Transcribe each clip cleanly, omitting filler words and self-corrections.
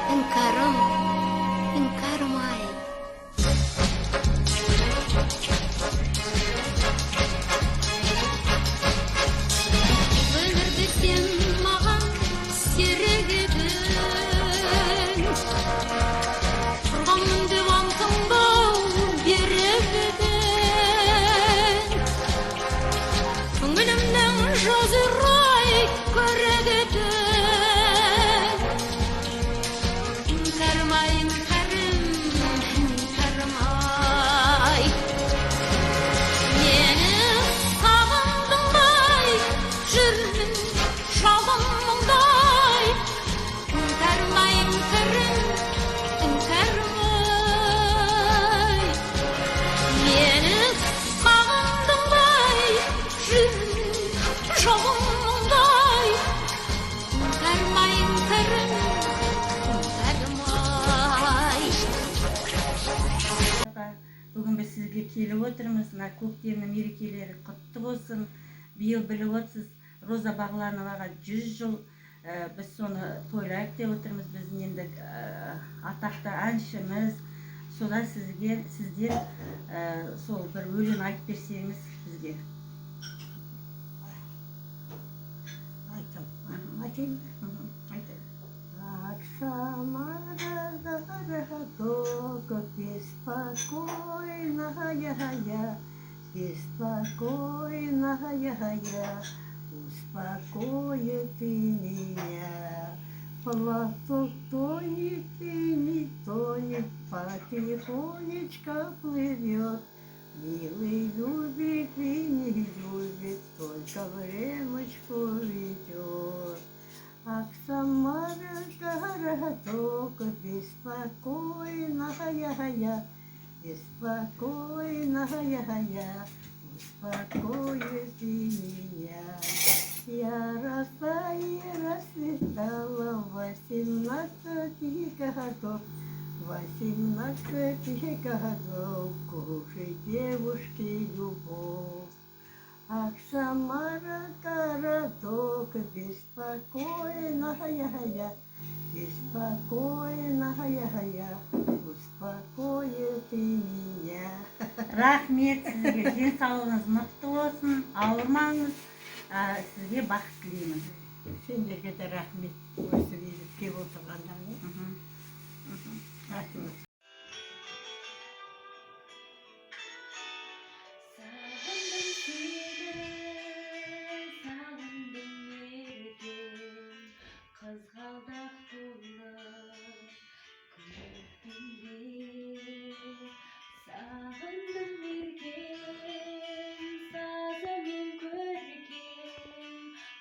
Hünkârım, hünkârım ay. Bilirdi sen mağan serigidin. Turgan divantımda birigidin. Ko'nglimdan joziray ko'rigidin. Бүгін біз сізге келіп отырмыз. Мына көктемнің мерекелері құтты болсын. Биыл біліп отырсыз, Роза Бағлановаға 100 жыл. Біз соны тойлайық деп отырмыз. Біздің енді атақты әншіміз. Содан сіздер сол бір өлең айтып берсеңіз бізге. Айтайын. Только беспокойная я, успокоит ты меня. Платок тонет и не тонет, потихонечку плывет. Милый любит и не любит, только времечко ведет. Ах, Самара, городок, беспокойная я, успокоит и меня. Я росла и расцветала 18 годов, 18 годов, кружит девушки любовь. Ах, Самара, городок, беспокойная я, успокоит и меня. Рахмет сізге, денсаулығыңыз мықты болсын, ауырмаңыз, сізге бақыт тілеймін. Сендерге де рахмет, осы видео келіп отырғандарыңа. Рахмет. Kızgaldak dolu kulübümde sağındım mergen, sazımın körgen,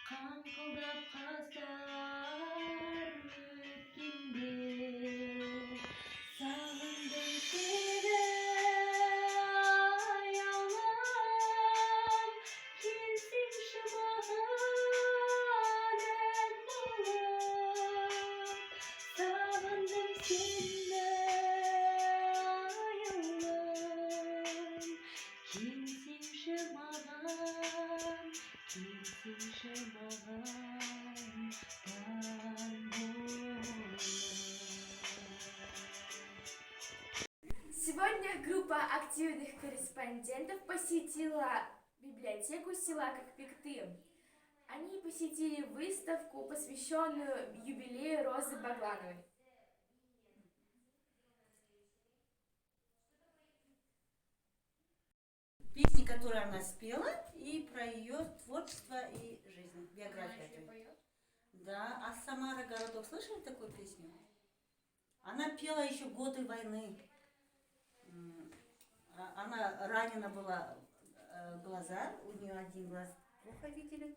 kankıldap kastar ötkende. Sağındım seni ay Allah'ım, kimsin şu bahanen dolu. Sağındım seni ay Allah'ım, kimsin şu bahanen, kimsin şu bahanen dolu. Сегодня группа активных корреспондентов посетила библиотеку села Кокпекты. Они посетили выставку, посвященную юбилею Розы Баглановой. Песни, которые она спела, и про ее творчество и жизнь, биографию. Да, а Самара, городок, слышали такую песню? Она пела еще годы войны. Она ранена была глаза, у нее один глаз плохо видели.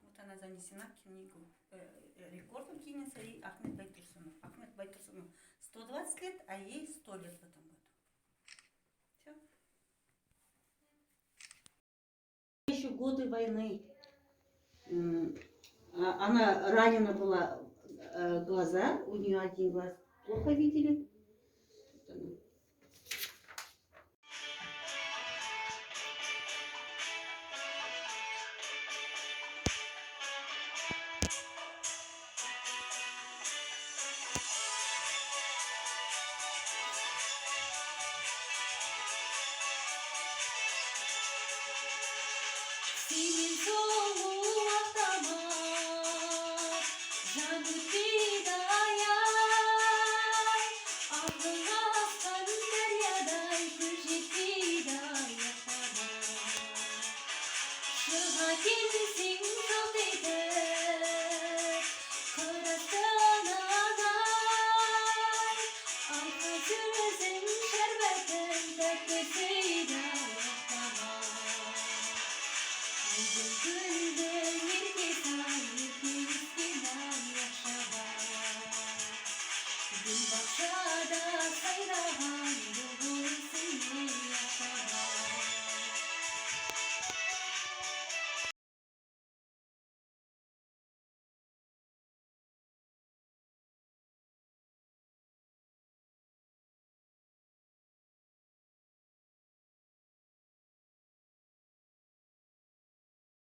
Вот она занесена в книгу рекордом Гиннесса и Ахмет Байтурсунов. Ахмет Байтурсунов 120 лет, а ей 100 лет в этом году. Все. Еще годы войны. Она ранена была глаза, у нее один глаз плохо видели. да